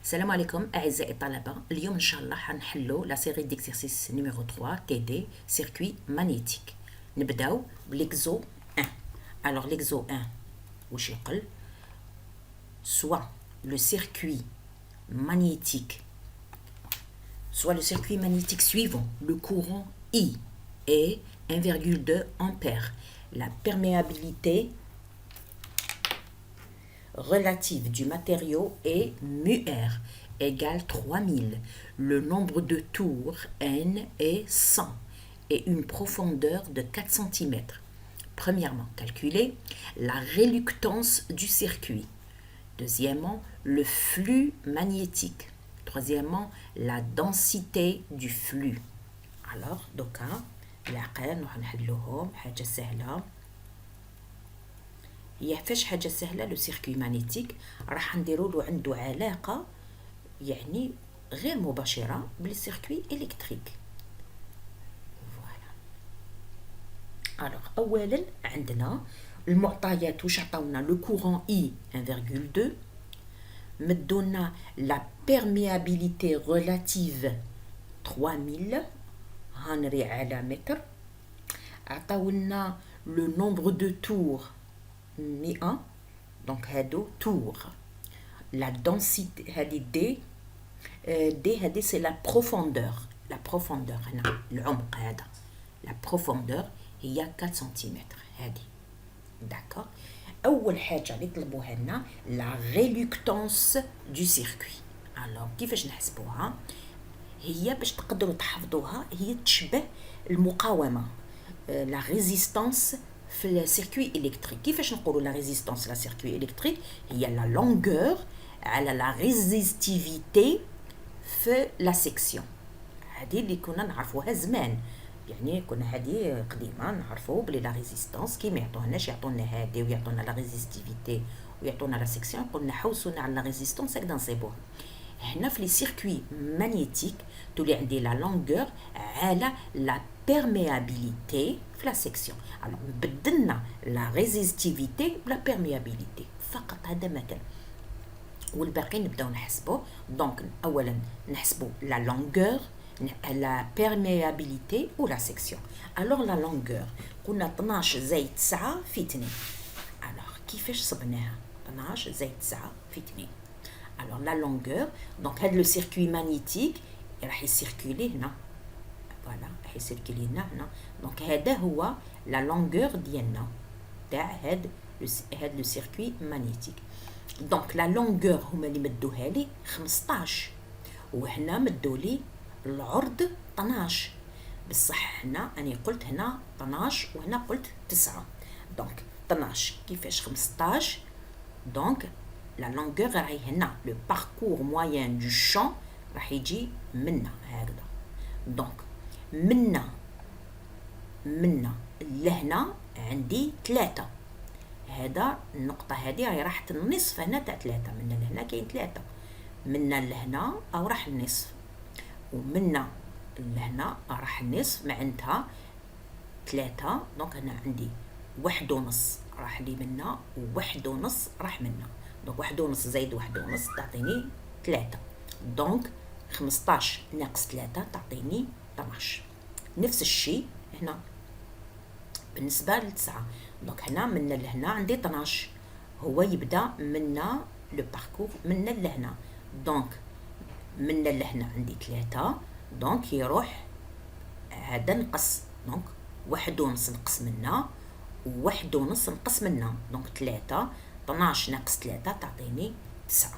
السلام عليكم أعزائي الطلبة. اليوم إن شاء الله حنحلو لا سيري ديكسيرسيس نيميرو 3 تي دي سيركوي مانيتيك. نبداو بليكزو 1. Alors l'exo 1 واش يقول soit le circuit magnétique suivant le courant I est 1,2 ampères. La perméabilité relative du matériau est μr égale 3000. Le nombre de tours n est 100 et une profondeur de 4 cm. Premièrement, calculer la réluctance du circuit. Deuxièmement, le flux magnétique. Troisièmement, la densité du flux. Alors, دوكا العقل نحلوهم حاجة سهلة. هي فاش حاجة سهلة لو سيركوي مانيتيك راح نديرو له عنده علاقة يعني غير مباشرة بالسيركوي إلكتريك. Alors, أولا عندنا المعطيات واش عطاونا لو كورون I 1,2 مدونا لا بيرميابيليتي ريلاتيف 3000 هنري على متر، عطاولنا لو نومبر دو تور 100 دونك هادو تور. لا دنسيتي هادي دي هادي سي لا بروفوندور هنا العمق هذا لا بروفوندور هي 4 سنتيمتر هادي داكور. اول حاجه اللي طلبوها لنا لا ريلوكتانس دو سيركوي. الوغ كيفاش نحسبوها؟ هي باش تقدروا تحفظوها هي تشبه المقاومه لا ريزيستانس في السيركوي الكتريك. كيفاش نقولوا لا ريزيستانس لا سيركوي الكتريك؟ هي لا لونغور على لا ريزيستيفيتي في لا سيكسيون. هذه اللي كنا نعرفوها زمان، يعني كنا هذه قديما نعرفوا بلي لا ريزيستانس كي ما يعطوناش يعطونا هذه ويعطونا لا ريزيستيفيتي ويعطونا لا سيكسيون، قلنا حوسونا على لا ريزيستانس هكذا نصيبوها. هنا في لي سيركوي مانيتيك تولي عندي لا لونغور على لا بيرميابيليتي في لا سيكسيون. الوغ بدلنا لا ريزيستيفيتي بلا بيرميابيليتي فقط، هذا ما كان، والباقي نبداو نحسبو. دونك اولا نحسبو لا لونغور la perméabilité ou la section. Alors la longueur قلنا 12 زائد 9 في 2. alors كيفاش صبناها؟ 12 زائد 9 في 2. alors la longueur donc هذا لو سيركوي مانيتيك راح يسيركولي هنا، فوالا راح يسيركولي هنا. دونك هذا هو لا لونغور ديالنا تاع هذا لو سيركوي مانيتيك. دونك لا لونغور هما اللي مدوها لي 15 وهنا مدوا لي العرض 12. بصح هنا أنا قلت هنا 12 وهنا قلت 9. دونك 12 كيفاش 15؟ دونك لا لونغور راهي هنا لو باركور موين دو شون راح يجي منا هكذا. دونك منا لهنا عندي 3. هذا النقطة هذه راح النصف هنا تاع 3. منا لهنا كاين 3، منا لهنا أو راح النصف، ومنا لهنا راح النصف معناتها 3. دونك هنا عندي 1.5 راح لي منا و1.5 راح منا. دونك 1.5 زائد 1.5 تعطيني 3. دونك 15 ناقص 3 تعطيني 12. نفس الشيء هنا بالنسبة ل9. دونك هنا منا لهنا عندي 12، هو يبدا منا لو باركور منا لهنا. دونك منا لهنا عندي 3، دونك يروح هذا نقص. دونك 1.5 نقص منا و1.5 نقص منا، دونك 3. 12 ناقص 3 تعطيني 9.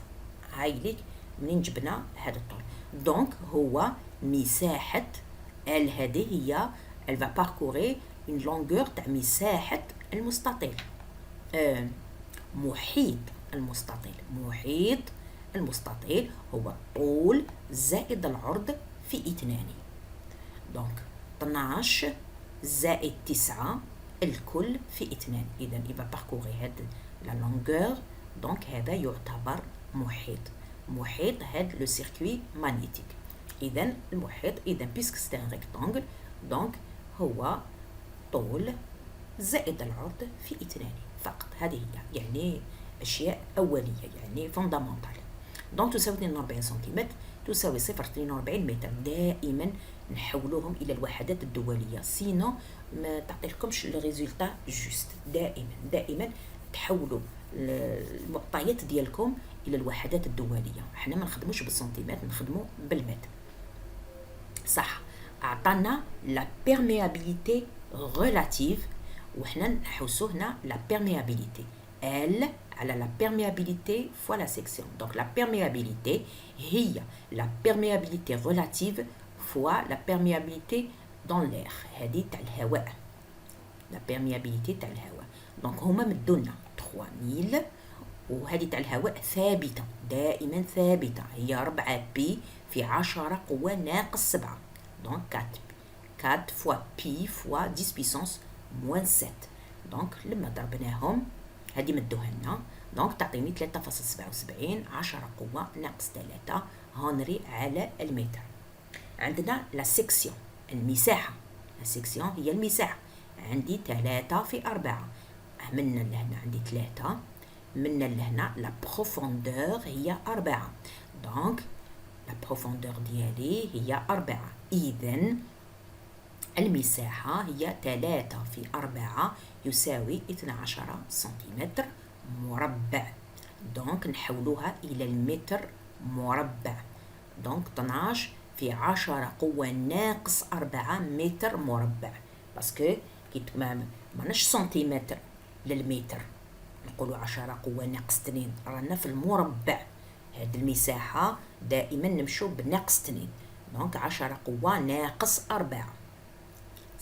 هاي ليك منين جبنا هذا الطول. دونك هو مساحة هذه هي elle va parcourir une longueur تاع مساحة المستطيل. محيط المستطيل هو الطول زائد العرض في 2. دونك 12 زائد 9 الكل في 2. إذا il va parcourir هاد la longueur. دونك هذا يعتبر محيط هاد لو سيركوي مانيتيك. إذا المحيط puisque c'est un rectangle دونك هو طول زائد العرض في 2 فقط. هذه هي يعني أشياء أولية يعني فوندامونتال. دونك تساوي 42 سنتيمتر تساوي 0.42 متر. دائما نحولوهم الى الوحدات الدوليه، سينو ما تعطيلكمش لو ريزولتا جوست. دائما تحولوا المعطيات ديالكم الى الوحدات الدوليه. حنا ما نخدموش بالسنتيمتر، نخدمو بالمتر. صح، عطانا لا بيرميابيليتي ريلاتيف، وحنا نحوسو هنا لا بيرميابيليتي L على la perméabilité fois la section. Donc la perméabilité هي la perméabilité relative fois la perméabilité dans l'air. هذه تاع الهواء، la perméabilité تاع الهواء. donc هما مدونا 3000، وهذه تاع الهواء ثابتة، دائما ثابتة، هي 4 بي في 10 قوة ناقص 7. donc 4 fois pi fois 10 puissance moins 7. donc لما ضربناهم هذه مدوها لنا، دونك تعطيني 3.77 10 قوة ناقص 3 هنري على المتر. عندنا لا سيكسيون، المساحة. لا سيكسيون هي المساحة، عندي 3 في 4، منا لهنا عندي 3، منا لهنا لا بروفوندور هي 4، دونك لا بروفوندور ديالي هي 4. إذن المساحة هي 3 في 4 يساوي 12 سنتيمتر مربع. دونك نحولوها إلى المتر مربع. دونك 12 في 10 قوة ناقص 4 متر مربع، باسكو كي ماناش سنتيمتر للمتر، نقولوا 10 قوة ناقص 2، رانا في المربع. هاد المساحة دائما نمشو بناقص 2، دونك 10 قوة ناقص 4.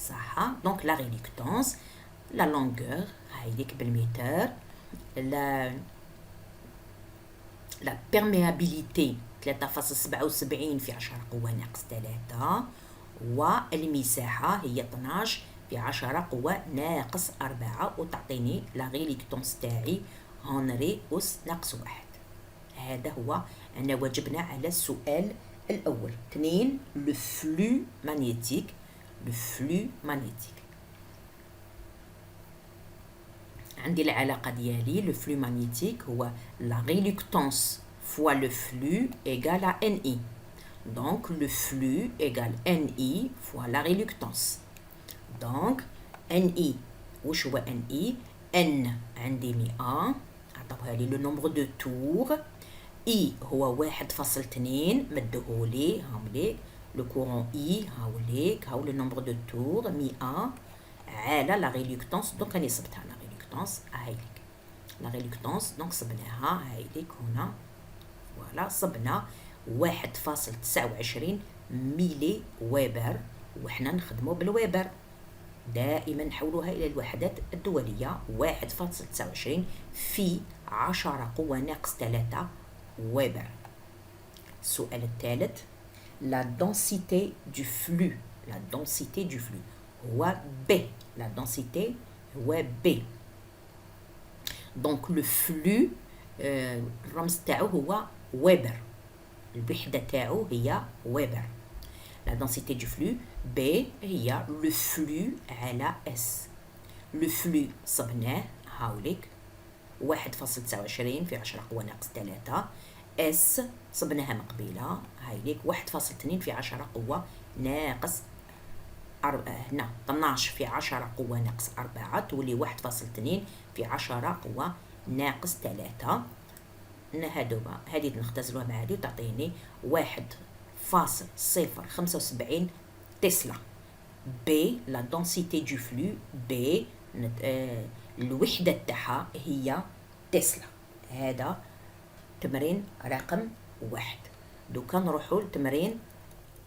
صح. دونك لا ريليكتونس، لا لونغور هايديك بالمتر، لا بيرميابيليتي 3.77 في 10 قوة ناقص 3، والمساحة هي 12 في 10 قوة ناقص 4، وتعطيني لا ريليكتونس تاعي هنري أس ناقص 1. هذا هو أنا واجبنا على السؤال الأول. 2 لو فلو مانيتيك. لو فلو مانيتيك عندي العلاقة ديالي لو فلو مانيتيك هو لا ريليكتونس فوا لو فلو إيغال à NI. donc le flux égale NI fois la réluctance. donc NI وش هو NI؟ N عندي 100، عطاوها لي لو نومبر دو تور. I هو 1.2 مدهولي هاوليك لو كورون I هاوليك، هاو لو نومبر دو تور 100 على لا ريليكتونس. دونك راني صبتها لا ريليكتونس هايليك، لا ريليكتونس دونك صبناها هايليك هنا، فوالا صبنا 1.29 ميلي ويبر، وحنا نخدمو بالويبر. دائما نحولوها الى الوحدات الدولية. 1.29 في 10 قوة ناقص 3 ويبر. السؤال الثالث، la densité du flux. la densité du flux هو B. la densité هو B. donc le flux الرمز تاعو هو ويبر، الوحدة تاعو هي ويبر. la densité du flux B هي le flux على S. le flux صبناه هاوليك 1.29 في 10 قوة ناقص 3. S صبناها من قبيلة هايليك 1.2 في 10 قوة ناقص هنا 12 في 10 قوة ناقص 4 تولي 1.2 في 10 قوة ناقص 3. هادوما هادي نختزلوها مع هادي وتعطيني 1.075 تسلا. B لا دونسيتي دو فلو B الوحدة تاعها هي تسلا. هذا تمرين رقم 1. دوكا نروحو لتمرين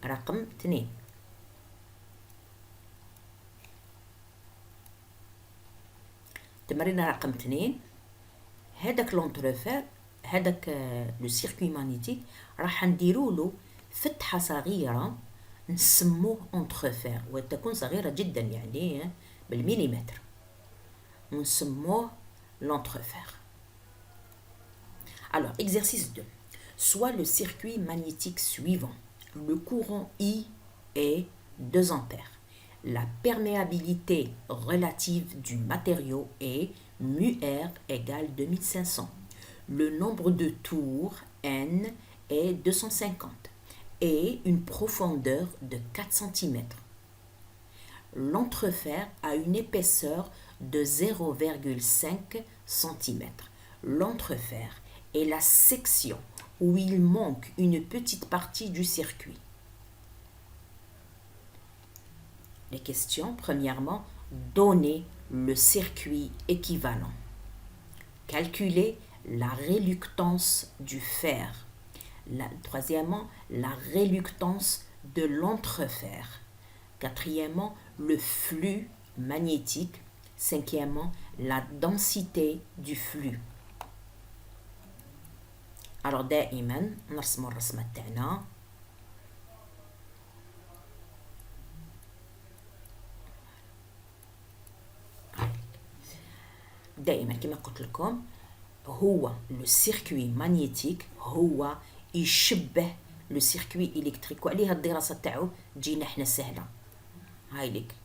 رقم 2. تمرين رقم 2، هذاك لونتروفير، هذاك لو سيركوي مانيتيك راح نديرولو فتحة صغيرة نسموه اونتروفير، وتكون صغيرة جدا يعني بالمليمتر، ونسموه l'entrefer. Alors, exercice 2. Soit le circuit magnétique suivant. Le courant I est 2 ampères. La perméabilité relative du matériau est μR égale 2500. Le nombre de tours N est 250 et une profondeur de 4 cm. L'entrefer a une épaisseur de 0,5 cm. L'entrefer est la section où il manque une petite partie du circuit. Les questions, premièrement, donnez le circuit équivalent. Calculez la réluctance du fer. Troisièmement, la réluctance de l'entrefer. Quatrièmement, le flux magnétique. Cinquièmement, la densité du flux. Alors دائما نرسم الرسمة تاعنا. دائما كما قلت لكم هو لو سيركوي ماغنيتيك هو يشبه لو سيركوي الكتريك، وعليها الدراسه تاعو تجينا حنا سهله. هاي ليك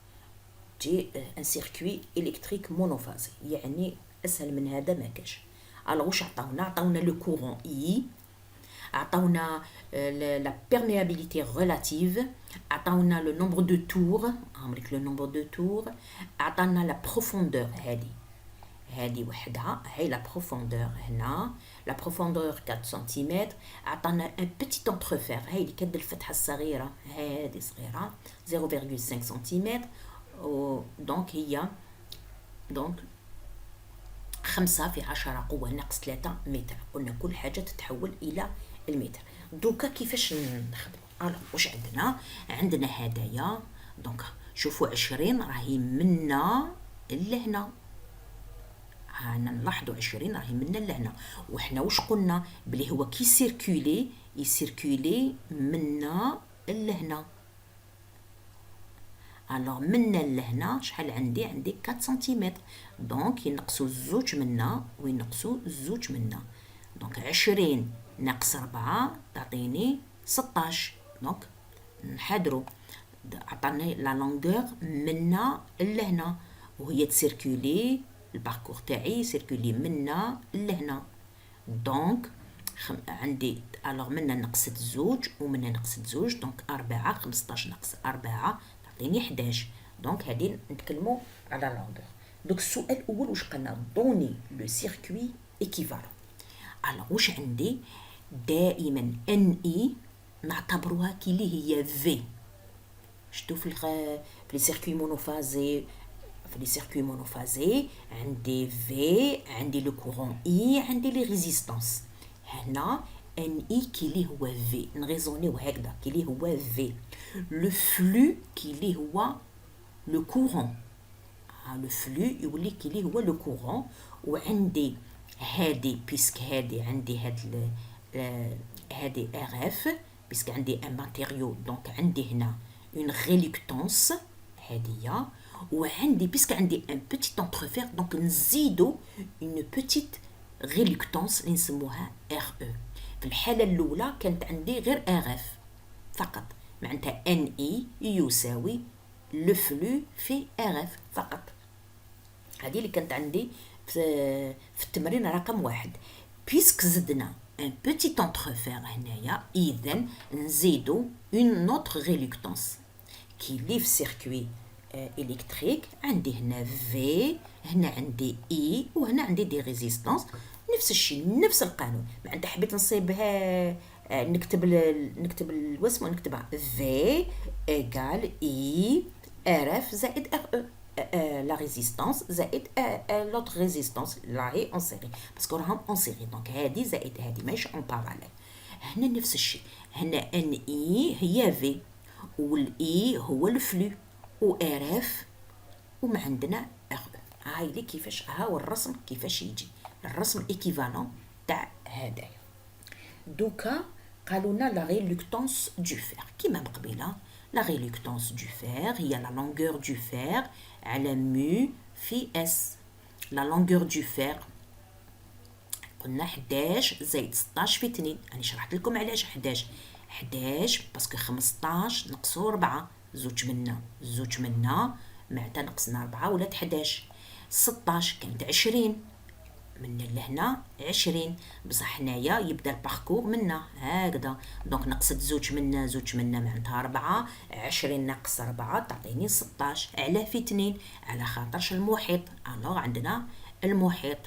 تجي ان سيركوي الكتريك مونوفازي، يعني اسهل من هذا ما كاش. الوغ واش عطاونا لو كورون اي، عطاونا لا بيرميابيليتي ريلاتيف، عطاونا لو نومبر دو تور، عمرك لو نومبر دو تور، عطانا لا بروفوندور. هذه وحدها هي لا بروفوندور. هنا لا بروفوندور 4 سنتيمتر. عطانا ان بيتي انترفير، هاي اللي كد الفتحه الصغيره، هذه صغيره 0,5 سنتيمتر. دونك هي دونك 5 في 10 قوة ناقص 3 متر. قلنا كل حاجة تتحول إلى المتر. دوكا كيفاش نخدمو؟ واش عندنا هدايا. دونك شوفوا 20 راهي منا لهنا، هانا نلاحظوا 20 راهي منا لهنا. وحنا واش قلنا؟ بلي هو كي يسيركولي منا لهنا. الوغ منا لهنا شحال عندي 4 سنتيمتر. دونك ينقصوا الزوج منا وينقصوا الزوج منا. دونك 20 ناقص 4 تعطيني 16. دونك نحضروا عطانا لا لونغور منا لهنا، وهي تسيركولي الباركور تاعي سيركولي منا لهنا. دونك عندي الوغ منا نقصت زوج ومنا نقصت زوج، دونك 4 15 ناقص 4 تعطيني 11. دونك هادي نتكلموا على لونغور. دونك السؤال الاول واش قلنا؟ دوني لو سيركوي ايكيفالون. الوغ واش عندي؟ دائما ان اي نعتبروها كي اللي هي في. شتو في لي سيركوي مونوفازي، في لي سيركوي مونوفازي عندي في، عندي لو كورون اي، عندي لي ريزيستانس. هنا ان اي كي اللي هو في، نغيزونيو هكذا كي اللي هو في. لو فلو كي اللي هو لو كورون، لو فلو يولي كي اللي هو لو كورون. وعندي هادي بيسك هادي عندي هادي ار اف، بيسك عندي ان ماتيريو دونك عندي هنا اون ريليكتونس هادية. وعندي بيسك عندي ان بيتيت انترفير دونك نزيدو اون بيتيت ريليكتونس اللي نسموها ار او. في الحالة الأولى كانت عندي غير ار اف فقط، معناتها ان اي يساوي لو فلو في ار اف فقط. هذه اللي كانت عندي في التمرين رقم 1. بيسك زدنا ان بيتيت انترفير هنايا، اذا نزيدو اون نوتر ريليكتونس كي اللي في سيركوي الكتريك. عندي هنا في، هنا عندي اي، وهنا عندي دي ريزيستانس. نفس الشيء نفس القانون. معناتها حبيت نصيبها نكتب الوسم ونكتبها في ايغال اي ار اف زائد ار او. لا ريزيستانس زائد لوتر ريزيستانس لا هي اون سيري باسكو راهم اون سيري. دونك هادي زائد هادي ماهيش اون باراليل. هنا نفس الشيء، هنا ان اي هي في، والاي هو الفلو، و ار اف، وما عندنا ار او. هاي لي كيفاش هاو الرسم كيفاش يجي الرسم ايكيفالون تاع هدايا. دوكا قالونا لا ريلوكتانس دو فير كيما مقبله. لا ريلوكتانس دو فير هي لا لونغور دو فير على مو في اس. لا لونغور دو فير قلنا 11 زائد 16 في 2. راني شرحت لكم علاش 11 باسكو 15 نقصو 4 زوج منا معناتها نقصنا 4 ولات 11. 16 كانت 20 من لهنا 20 بصح هنايا يبدا الباركور منا هكذا. دونك نقصد زوج منا معناتها 4. 20 ناقص 4 تعطيني 16. علاه في 2؟ على خاطرش المحيط. الوغ عندنا المحيط.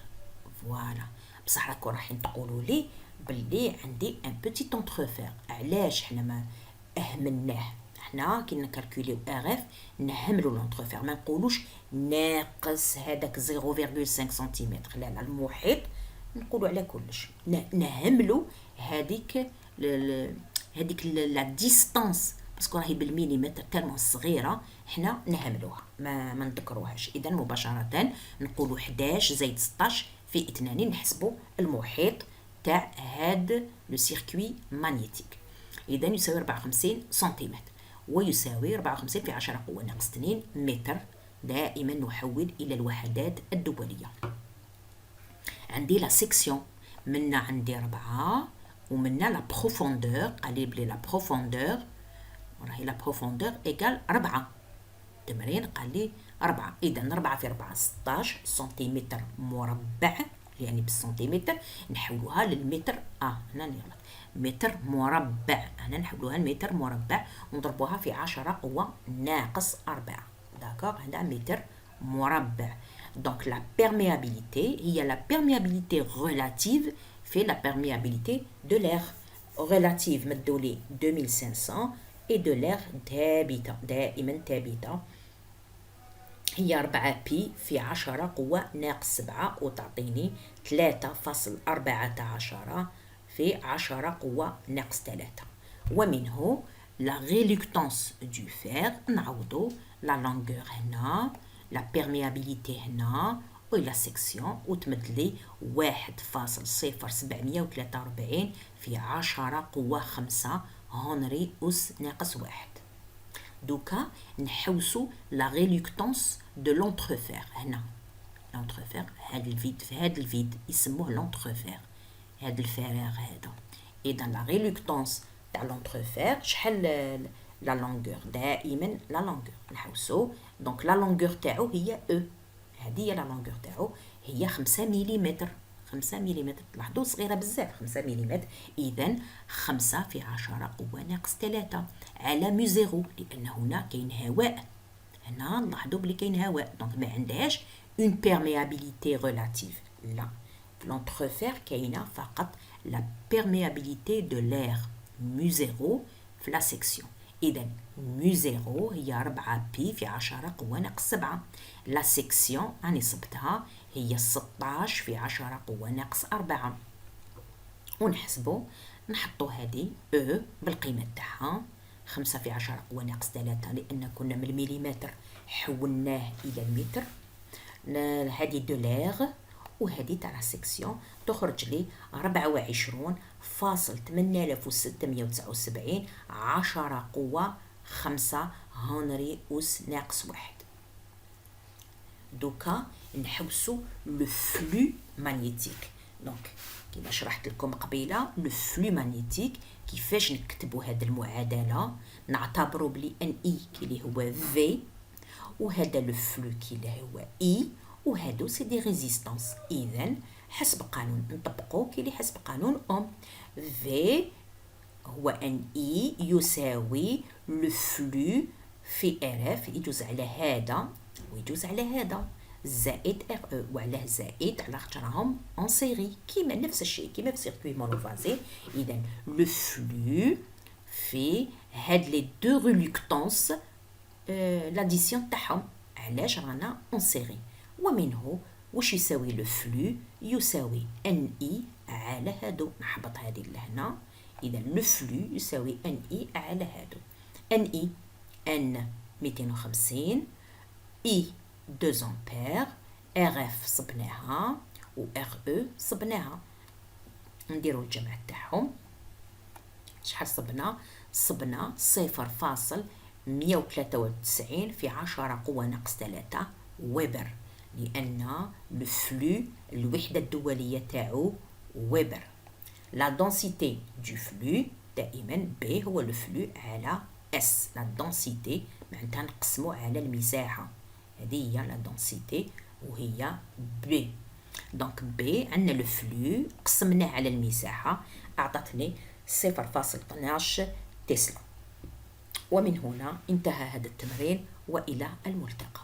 فوالا. بصح راكو رايحين تقولوا لي بلي عندي ان بوتي اونترفير. علاش حنا ما اهملناه؟ حنا كي نكالكوليو ار اف نهملو لونترفير، ما نقولوش ناقص هذاك 0.5 سنتيمتر. لا لا، المحيط نقولوا على كلش نهملو هذيك لا ديستانس، باسكو راهي بالمليمتر تالمون صغيره، حنا نهملوها ما نذكروهاش. اذا مباشره نقولوا 11 زائد 16 في 2 نحسبوا المحيط تاع هاد لو سيركوي مانيتيك. اذا يساوي 54 سنتيمتر، ويساوي 54 في 10 قوة ناقص 2 متر. دائما نحول إلى الوحدات الدولية. عندي لا سيكسيون، منا عندي 4 ومنا لا بروفوندور. قالي بلي لا بروفوندور راهي لا بروفوندور إيكال 4. تمرين قال لي 4. إذا 4 في 4 16 سنتيمتر مربع، يعني بالسنتيمتر نحولوها للمتر. هنا نغلط، متر مربع. هنا نحولوها لمتر مربع ونضربوها في 10 قوة ناقص 4. داكوغ، هذا متر مربع. دونك لا بيرميابيليتي هي لا بيرميابيليتي ريلاتيف في لا بيرميابيليتي دو لير. ريلاتيف مدولي 2500 et de l'air ثابتة، دائما ثابتة. هي 4 بي في 10 قوة ناقص 7 وتعطيني 3.14 في 10 قوة ناقص 3. ومنه لا ريلوكتانس دو فير نعوضو لا لونغور هنا، لا بيرميابيليتي هنا، و لا سيكسيون وتمدلي 1.0743 في 10 قوة 5 هنري أس ناقص 1. دوكا نحوسو لا ريلوكتانس دو لونترفير. هنا لونترفير، هاد الفيد، في هاد الفيد يسموه لونترفير، هاد الفراغ هذا. إذا لا ريلوكتانس تاع لونترفير شحال لا لونغور؟ دائما لا لونغور نحوسو. دونك لا لونغور تاعو هي او، هذه هي لا لونغور تاعو، هي 5 مليمتر. 5 مليمتر، لاحظوا صغيرة بزاف 5 مليمتر. إذا 5 في 10 قوة ناقص 3 على مو زيرو، لأن هنا كاين هواء. هنا نلاحظوا بلي كاين هواء، دونك ما عندهاش اون بيرميابيليتي ريلاتيف. لا، في لونترفير كاينة فقط لا بيرميابيليتي دو لير مو زيرو في لا سيكسيون. إذا مو زيرو هي 4 بي في 10 قوة ناقص 7. لا سيكسيون راني صبتها هي 16 في 10 قوة ناقص 4. ونحسبو نحطو هادي او بالقيمة تاعها 5 في 10 قوة ناقص 3، لأن كنا من المليمتر حولناه إلى المتر. هادي دو لير وهادي تاع لا سيكسيون تخرج لي 24.8679 10 قوة 5 هنري أس ناقص 1. دوكا نحوسو لو فلو مانيتيك. دونك كيما شرحت لكم قبيله لو فلو مانيتيك كيفاش نكتبوا هاد المعادله. نعتبروا بلي ان اي كي اللي هو في، وهذا لو فلو كي اللي هو اي، وهادو سي دي ريزيستانس. اذا حسب قانون نطبقوا كي اللي حسب قانون اوم. في هو ان اي يساوي لو فلو في ار اف، يجوز على هذا ويجوز على هذا، زائد ار او. وعلاه زائد؟ على خاطر راهم اون سيري، كيما نفس الشيء كيما في سيركوي مونوفازي. اذا لو فلو في هاد لي دو ريلوكتانس لاديسيون تاعهم، علاش رانا اون سيري. ومنه واش يساوي لو فلو؟ يساوي ان اي على هادو. نحبط هادي لهنا. اذا لو فلو يساوي ان اي على هادو. ان اي ان 250، اي 2 امبير، ار اف صبناها و ار او صبناها. نديرو الجمع تاعهم. شحال صبنا؟ صبنا 0.193 في 10 قوة ناقص 3 ويبر، لأن لو فلو الوحدة الدولية تاعو ويبر. لا دونسيتي دو فلو دائما ب هو لو فلو على اس. لا دونسيتي معناتها نقسمو على المساحة، هذه هي لا دونسيتي وهي ب. دونك بي عندنا لو فلو قسمناه على المساحة أعطتني 0.12 تسلا. ومن هنا انتهى هذا التمرين، وإلى الملتقى.